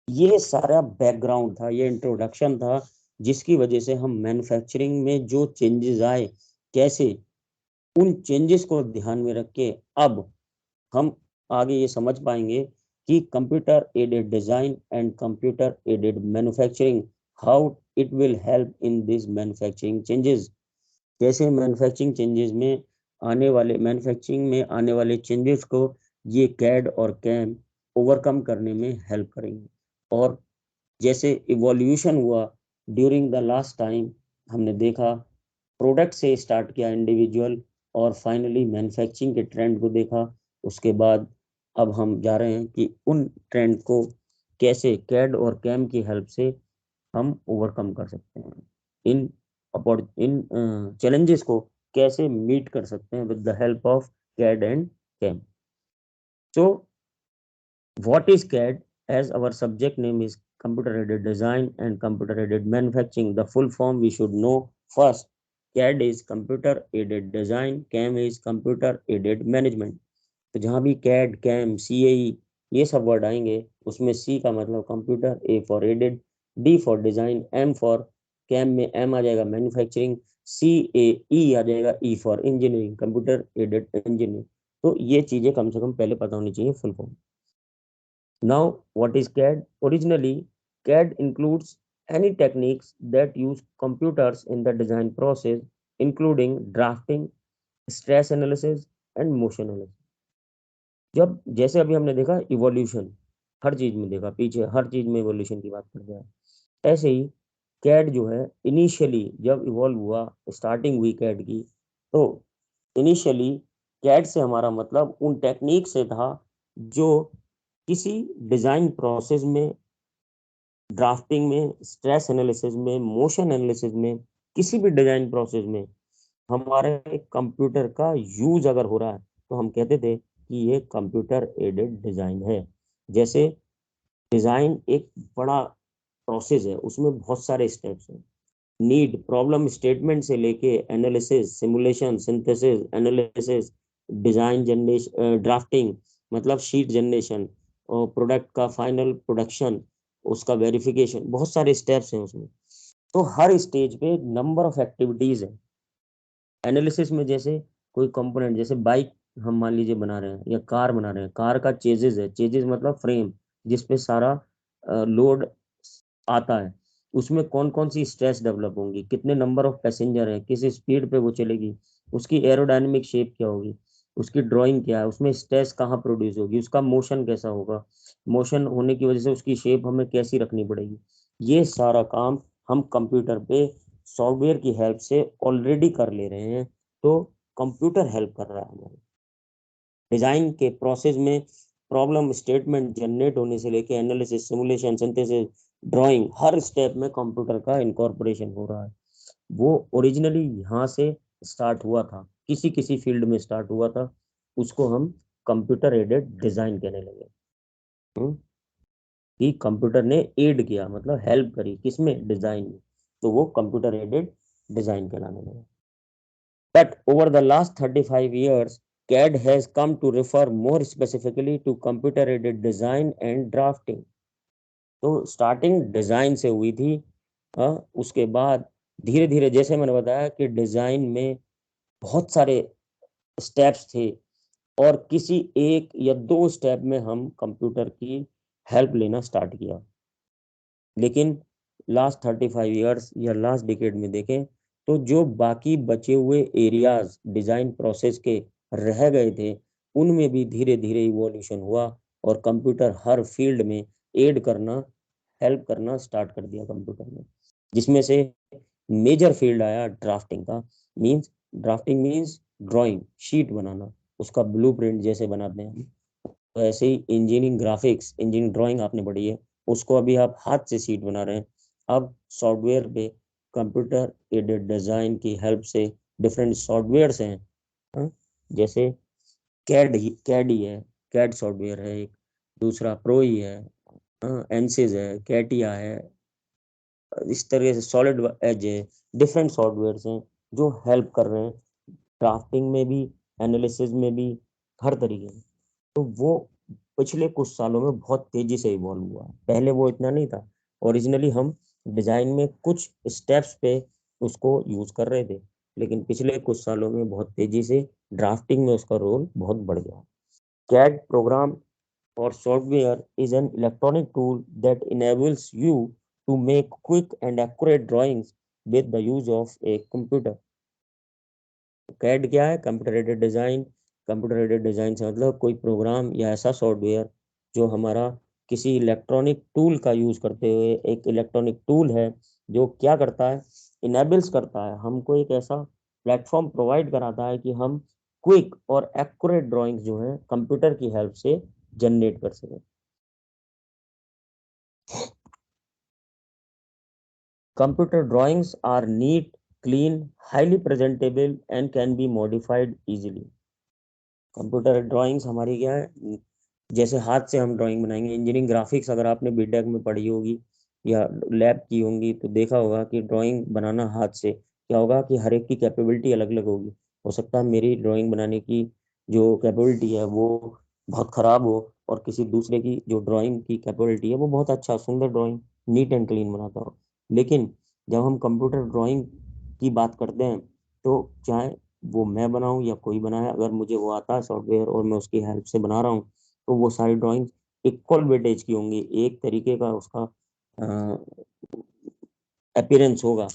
ये सारा बैकग्राउंड था, ये इंट्रोडक्शन था, जिसकी वजह से हम मैन्युफैक्चरिंग में जो चेंजेस आए, कैसे उन चेंजेस को ध्यान में रख के अब हम आगे ये समझ पाएंगे कि computer aided design and computer aided manufacturing, how it will help in this manufacturing changes. कैसे मैन्युफैक्चरिंग में आने वाले चेंजेस को ये कैड और कैम ओवरकम करने में हेल्प करेंगे। और जैसे इवोल्यूशन हुआ ड्यूरिंग द लास्ट टाइम, हमने देखा प्रोडक्ट से स्टार्ट किया इंडिविजुअल, और फाइनली मैन्युफैक्चरिंग के ट्रेंड को देखा। उसके बाद अब हम जा रहे हैं कि उन ट्रेंड को कैसे कैड और कैम की हेल्प से हम ओवरकम कर सकते हैं, इन इन चैलेंजेस को कैसे मीट कर सकते हैं with the help of CAD and CAM. So what is CAD? As our subject name is computer aided design and computer aided manufacturing, the full form we should know first. CAD is computer aided design, CAM is computer aided management. तो जहाँ भी CAD, CAM, CAE ये सब word आएंगे, उसमें C का मतलब computer, A for aided, D for design, M for CAM में M आ जाएगा मैन्युफैक्चरिंग, CAE आ जाएगा E for engineering, computer aided engineering. तो ये चीजें कम से कम पहले पता होनी चाहिए full form. Now, what is CAD? Originally, CAD includes any techniques that use computers in the design process, including drafting, stress analysis, and motion analysis. जब जैसे अभी हमने देखा इवोल्यूशन, हर चीज में देखा, पीछे हर चीज में इवोल्यूशन की बात कर रहा है, ऐसे ही कैड जो है इनिशियली जब इवॉल्व हुआ, स्टार्टिंग हुई कैड की, तो इनिशियली कैड से हमारा मतलब उन टेक्निक से था जो किसी डिजाइन प्रोसेस में, ड्राफ्टिंग में, स्ट्रेस एनालिसिस में, मोशन एनालिसिस में, किसी भी डिजाइन प्रोसेस में हमारे कंप्यूटर का यूज अगर हो रहा है तो हम कहते थे कि ये कंप्यूटर एडेड डिजाइन है। जैसे डिजाइन एक बड़ा प्रोसेस है, उसमें बहुत सारे स्टेप्स हैं, नीड प्रॉब्लम स्टेटमेंट से लेके analysis, simulation, synthesis, analysis, design generation, drafting मतलब शीट जनरेशन, और प्रोडक्ट का फाइनल प्रोडक्शन, उसका वेरिफिकेशन, बहुत सारे स्टेप्स हैं उसमें। तो हर स्टेज पे नंबर ऑफ एक्टिविटीज है। एनालिसिस में जैसे कोई कंपोनेंट, जैसे बाइक हम मान लीजिए बना रहे हैं या कार बना रहे हैं, कार का चेजिस है, चेजिस मतलब फ्रेम जिसपे सारा लोड आता है, उसमें कौन कौन सी स्ट्रेस डेवलप होंगी, कितने नंबर ऑफ पैसेंजर है, किस स्पीड पे वो चलेगी, उसकी एरोडायनेमिक शेप क्या होगी, उसकी ड्राइंग क्या है, उसमें स्ट्रेस कहाँ प्रोड्यूस होगी, उसका मोशन कैसा होगा, मोशन होने की वजह से उसकी शेप हमें कैसी रखनी पड़ेगी। ये सारा काम हम कंप्यूटर पे सॉफ्टवेयर की हेल्प से ऑलरेडी कर ले रहे हैं। तो कंप्यूटर हेल्प कर रहा है हमारे डिजाइन के प्रोसेस में, प्रॉब्लम स्टेटमेंट जनरेट होने से लेके एनालिसिस, सिमुलेशन, सिंथेसिस, ड्राइंग, हर स्टेप में कंप्यूटर का इनकॉर्पोरेशन हो रहा है। वो ओरिजिनली यहाँ से स्टार्ट हुआ था, किसी किसी फील्ड में स्टार्ट हुआ था, उसको हम कंप्यूटर एडेड डिजाइन कहने लगे। हम्म, कि कंप्यूटर ने एड किया मतलब हेल्प करी किसमें, डिजाइन में, तो वो कंप्यूटर एडेड डिजाइन कहलाने लगा। But over the last 35 years, CAD has come to refer more specifically to computer-aided design and drafting. तो स्टार्टिंग डिजाइन से हुई थी। उसके बाद धीरे धीरे जैसे मैंने बताया कि डिजाइन में बहुत सारे स्टेप्स थे, और किसी एक या दो स्टेप में हम कंप्यूटर की हेल्प लेना स्टार्ट किया। लेकिन लास्ट 35 ईयर्स या लास्ट डिकेड में देखें तो जो बाकी बचे हुए एरियाज डिजाइन प्रोसेस के रह गए थे, उनमें भी धीरे धीरे इवोल्यूशन हुआ, और कंप्यूटर हर फील्ड में एड करना, हेल्प करना स्टार्ट कर दिया कंप्यूटर ने। जिसमें से मेजर फील्ड आया ड्राफ्टिंग का। Means drafting means drawing, sheet बनाना, उसका ब्लूप्रिंट जैसे बनाते हैं हम। तो ऐसे ही इंजीनियरिंग ग्राफिक्स, इंजीनियरिंग ड्राइंग आपने पढ़ी है, उसको अभी आप हाथ से शीट बना रहे हैं। अब सॉफ्टवेयर पे कंप्यूटर एडेड डिजाइन की हेल्प से डिफरेंट सॉफ्टवेयर्स हैं। हाँ, जैसे कैड ही है, कैड सॉफ्टवेयर है एक, दूसरा प्रो ही है, एनसिस है, कैटिया है, इस तरह से सॉलिड एज है, डिफरेंट सॉफ्टवेयर्स हैं जो हेल्प कर रहे हैं ड्राफ्टिंग में भी, एनालिसिस में भी, हर तरीके से। तो वो पिछले कुछ सालों में बहुत तेजी से इवॉल्व हुआ है। पहले वो इतना नहीं था। ओरिजिनली हम डिजाइन में कुछ स्टेप्स पे उसको यूज कर रहे थे, लेकिन पिछले कुछ सालों में बहुत तेजी से ड्राफ्टिंग में उसका रोल बहुत बढ़ गया। CAD program or software is an electronic tool that enables you to make quick and accurate drawings with the use of a computer. CAD क्या है? Computer aided design. Computer aided design से मतलब कोई programme या ऐसा software जो हमारा किसी इलेक्ट्रॉनिक टूल का यूज करते हुए, एक इलेक्ट्रॉनिक टूल है जो क्या करता है, इनेबल्स करता है, हमको एक ऐसा प्लेटफॉर्म प्रोवाइड कराता है कि हम क्विक और एक्यूरेट ड्राइंग्स जो है कंप्यूटर की हेल्प से जनरेट कर सकें। Computer drawings are neat, clean, highly presentable and can be modified easily. Computer drawings हमारी क्या है? जैसे हाथ से हम ड्राइंग बनाएंगे। इंजीनियरिंग ग्राफिक्स अगर आपने बीटेक में पढ़ी होगी या लैब की होंगी तो देखा होगा कि ड्राइंग बनाना हाथ से क्या होगा कि हर एक की कैपेबिलिटी अलग अलग होगी। हो सकता है मेरी ड्राइंग बनाने की जो कैपेबिलिटी है वो बहुत खराब हो, और किसी दूसरे की जो ड्राइंग की कैपेबिलिटी है वो बहुत अच्छा सुंदर ड्राइंग नीट एंड क्लीन बनाता हो। लेकिन जब हम कंप्यूटर ड्राइंग की बात करते हैं तो चाहे वो मैं बनाऊं या कोई बनाए, अगर मुझे वो आता है सॉफ्टवेयर और मैं उसकी हेल्प से बना रहा हूँ तो वो सारी ड्राइंग इक्वल वेटेज की होंगी, एक तरीके का उसका अपीयरेंस होगा,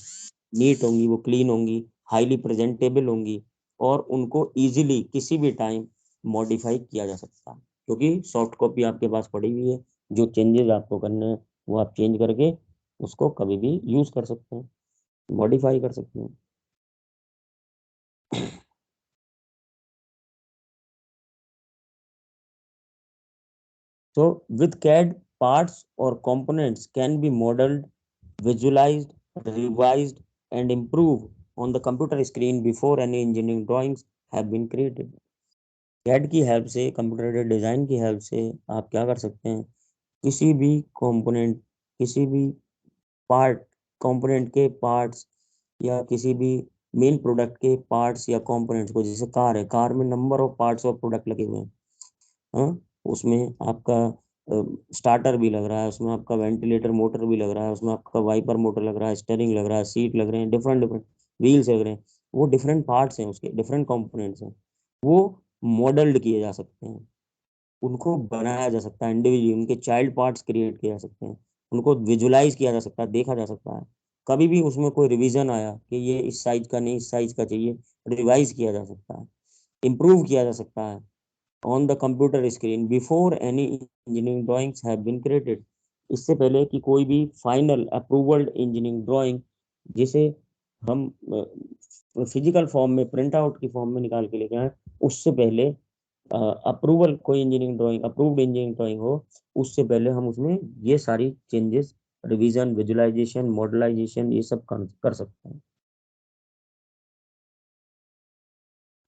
नीट होंगी, वो क्लीन होंगी, हाईली प्रेजेंटेबल होंगी, और उनको इजीली किसी भी टाइम मॉडिफाई किया जा सकता है, क्योंकि सॉफ्ट कॉपी आपके पास पड़ी हुई है। जो चेंजेस आपको करने हैं वो आप चेंज करके उसको कभी भी यूज कर सकते हैं, मॉडिफाई कर सकते हैं। So with CAD, parts or components can be modeled, visualized, revised, and improved on the computer screen before any engineering drawings have been created. CAD की हेल्प से, कंप्यूटर डिजाइन की हेल्प से आप क्या कर सकते हैं? किसी भी कंपोनेंट, किसी भी पार्ट, कंपोनेंट के पार्ट्स या किसी भी मेन प्रोडक्ट के पार्ट्स या कंपोनेंट्स को, जैसे कार है, कार में नंबर ऑफ पार्ट्स और प्रोडक्ट लगे हुए हैं। हाँ, उसमें आपका स्टार्टर भी लग रहा है, उसमें आपका वेंटिलेटर मोटर भी लग रहा है, उसमें आपका वाइपर मोटर लग रहा है, स्टेयरिंग लग रहा है, सीट लग रहे हैं, डिफरेंट डिफरेंट व्हील्स लग रहे हैं। वो डिफरेंट पार्ट्स हैं, उसके डिफरेंट कंपोनेंट्स हैं। वो मॉडल्ड किए जा सकते हैं, उनको बनाया जा सकता है इंडिविजुअली, उनके चाइल्ड पार्ट्स क्रिएट किए जा सकते हैं, उनको विजुलाइज किया जा सकता है, देखा जा सकता है। कभी भी उसमें कोई रिवीजन आया कि ये इस साइज का नहीं, इस साइज का चाहिए, रिवाइज किया जा सकता है, इम्प्रूव किया जा सकता है on the computer screen before any engineering drawings have been created। इससे पहले कि कोई भी फाइनल अप्रूवल्ड इंजीनियरिंग ड्राइंग, जिसे हम फिजिकल फॉर्म में, प्रिंट आउट की फॉर्म में निकाल के लेके आए, उससे पहले अप्रूवल, कोई engineering drawing approved engineering drawing हो, उससे पहले हम उसमें ये सारी चेंजेस, रिवीजन, विजुअलाइजेशन, मॉडलाइजेशन, ये सब कर सकते हैं।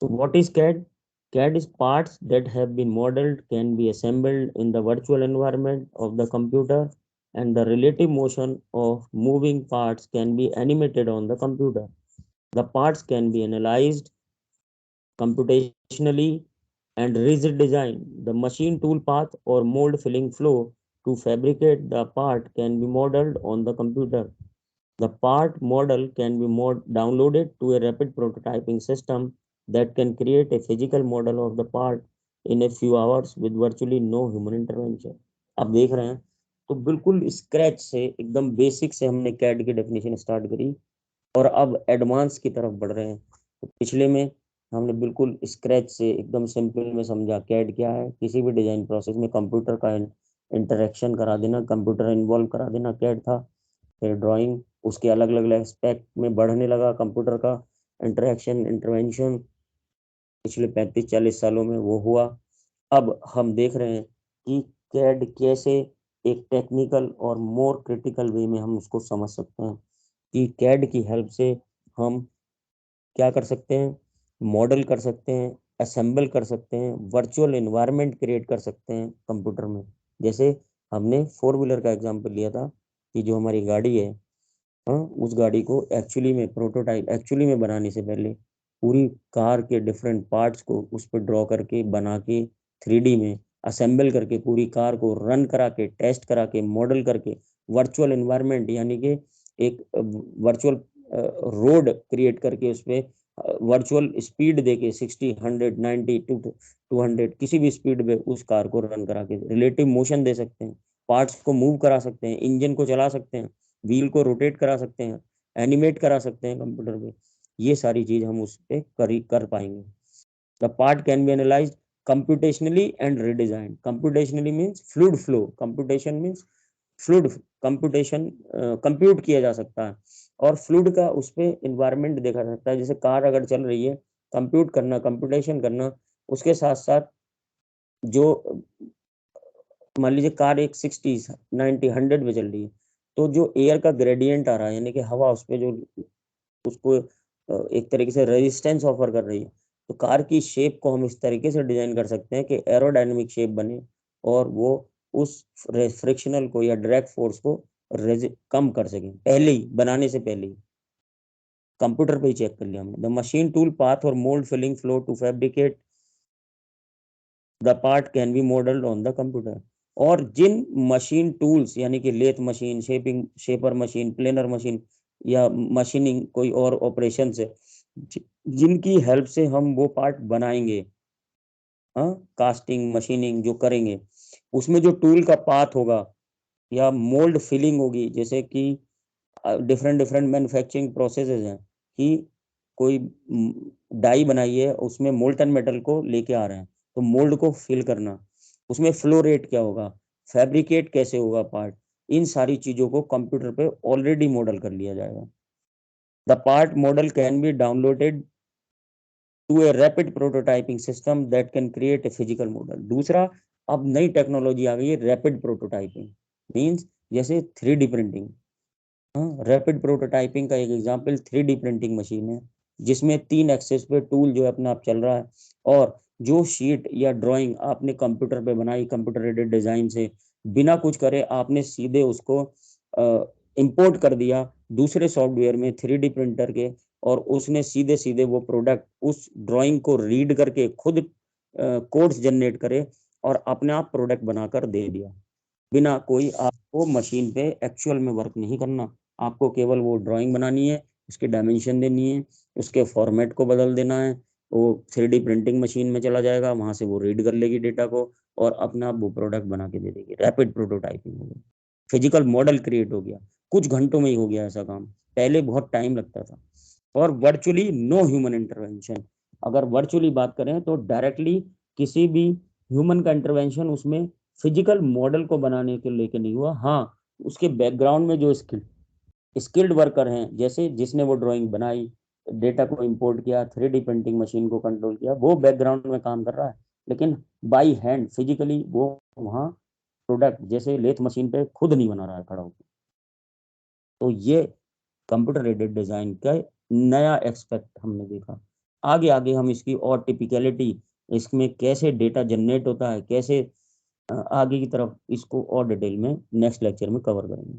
So what is CAD? CAD is parts that have been modeled, can be assembled in the virtual environment of the computer, and the relative motion of moving parts can be animated on the computer. The parts can be analyzed computationally and rigid design. The machine tool path or mold filling flow to fabricate the part can be modeled on the computer. The part model can be downloaded to a rapid prototyping system that can create a physical model of the part in a few hours with virtually no human intervention। आप देख रहे हैं, तो बिल्कुल scratch से, एकदम basic से हमने कैड की डेफिनेशन स्टार्ट करी और अब एडवांस की तरफ बढ़ रहे हैं। तो पिछले में हमने बिल्कुल स्क्रैच से एकदम सिंपल में समझा कैड क्या है। किसी भी डिजाइन प्रोसेस में कंप्यूटर का इंटरेक्शन करा देना, कंप्यूटर इन्वॉल्व करा देना कैड था। फिर ड्राइंग उसके अलग अलग एस्पेक्ट में बढ़ने लगा, कंप्यूटर का इंटरेक्शन, इंटरवेंशन पिछले 35-40 सालों में वो हुआ। अब हम देख रहे हैं कि कैड कैसे एक टेक्निकल और मोर क्रिटिकल वे में हम उसको समझ सकते हैं कि कैड की हेल्प से हम क्या कर सकते हैं, मॉडल कर सकते हैं, असेंबल कर सकते हैं, वर्चुअल एनवायरनमेंट क्रिएट कर सकते हैं कंप्यूटर में। जैसे हमने फोर व्हीलर का एग्जांपल लिया था कि जो हमारी गाड़ी है, हाँ, उस गाड़ी को एक्चुअली में प्रोटोटाइप, एक्चुअली में बनाने से पहले पूरी कार के डिफरेंट पार्ट्स को उस पर ड्रॉ करके बना के 3D में असेंबल करके पूरी कार को रन करा के, टेस्ट करा के, मॉडल करके, वर्चुअल एनवायरनमेंट यानी कि एक वर्चुअल रोड क्रिएट करके उस पर वर्चुअल स्पीड देके 60, 100, 90, 200 किसी भी स्पीड पे उस कार को रन करा के रिलेटिव मोशन दे सकते हैं, पार्ट्स को मूव करा सकते हैं, इंजन को चला सकते हैं, व्हील को रोटेट करा सकते हैं, एनिमेट करा सकते हैं कंप्यूटर पे। ये सारी चीज हम उस पर कर पाएंगे। The part can B analysed computationally and redesigned. Computationally means fluid flow, computation means fluid computation, compute किया जा सकता है, और फ्लूड का उस पर इन्वायरमेंट देखा जा सकता है। जैसे कार अगर चल रही है, कंप्यूट करना, कंप्यूटेशन करना, उसके साथ साथ जो मान लीजिए कार एक 60, 90, 100 में चल रही है, तो जो एयर का ग्रेडियंट आ रहा है यानी कि हवा उस पर जो उसको एक तरीके से रेजिस्टेंस ऑफर कर रही है, तो कार की शेप को हम इस तरीके से डिजाइन कर सकते हैं कि एरोडायनेमिक शेप बने और वो उस फ्रिक्शनल को या ड्रैग फोर्स को कम कर सके, पहले ही बनाने से पहले ही कंप्यूटर पे ही चेक कर लिया हमने। द मशीन टूल पाथ और mould filling flow to fabricate the part can be modelled on the computer. और जिन मशीन टूल्स यानी कि lathe machine, shaper machine, planer machine या मशीनिंग कोई और ऑपरेशन से जिनकी हेल्प से हम वो पार्ट बनाएंगे, हाँ, कास्टिंग मशीनिंग जो करेंगे, उसमें जो टूल का पाथ होगा या मोल्ड फिलिंग होगी, जैसे कि डिफरेंट डिफरेंट मैन्युफैक्चरिंग प्रोसेसेस हैं कि कोई डाई बनाई है, उसमें मोल्टन मेटल को लेके आ रहे हैं, तो मोल्ड को फिल करना, उसमें फ्लो रेट क्या होगा, फैब्रिकेट कैसे होगा पार्ट, इन सारी चीजों को कंप्यूटर पे ऑलरेडी मॉडल कर लिया जाएगा। The part model can be downloaded to a rapid prototyping system that can create a physical model. दूसरा, अब नई टेक्नोलॉजी आ गई है रैपिड प्रोटोटाइपिंग, मीन्स जैसे 3D प्रिंटिंग। हाँ, रैपिड प्रोटोटाइपिंग का एक एग्जांपल 3D प्रिंटिंग मशीन है, जिसमें 3 एक्सेस पे टूल जो है अपने आप चल रहा है, और जो शीट या ड्राइंग आपने कंप्यूटर पे बनाई, कंप्यूटर एडेड डिजाइन से, बिना कुछ करे आपने सीधे उसको इंपोर्ट कर दिया दूसरे सॉफ्टवेयर में 3D प्रिंटर के, और उसने सीधे सीधे वो प्रोडक्ट उस ड्राइंग को रीड करके खुद कोड्स जनरेट करे और अपने आप प्रोडक्ट बनाकर दे दिया, बिना कोई आपको मशीन पे एक्चुअल में वर्क नहीं करना। आपको केवल वो ड्राइंग बनानी है, उसके डायमेंशन देनी है, उसके फॉर्मेट को बदल देना है, वो 3D प्रिंटिंग मशीन में चला जाएगा, वहां से वो रीड कर लेगी डेटा को और अपना आप वो प्रोडक्ट बना के दे देगी। रैपिड प्रोटोटाइपिंग हो गया, फिजिकल मॉडल क्रिएट हो गया, कुछ घंटों में ही हो गया ऐसा काम, पहले बहुत टाइम लगता था। और वर्चुअली नो ह्यूमन इंटरवेंशन। अगर वर्चुअली बात करें तो डायरेक्टली किसी भी ह्यूमन का इंटरवेंशन उसमें फिजिकल मॉडल को बनाने के लेके नहीं हुआ। हाँ, उसके बैकग्राउंड में जो स्किल्ड वर्कर हैं, जैसे जिसने वो ड्राइंग बनाई, डेटा को इंपोर्ट किया, 3D प्रिंटिंग मशीन को कंट्रोल किया, वो बैकग्राउंड में काम कर रहा है, लेकिन बाई हैंड फिजिकली वो वहाँ प्रोडक्ट जैसे लेथ मशीन पे खुद नहीं बना रहा है खड़ा होकर। तो ये कंप्यूटर एडेड डिजाइन का नया एक्सपेक्ट हमने देखा। आगे आगे हम इसकी और टिपिकलिटी, इसमें कैसे डेटा जनरेट होता है, कैसे आगे की तरफ इसको और डिटेल में नेक्स्ट लेक्चर में कवर करेंगे।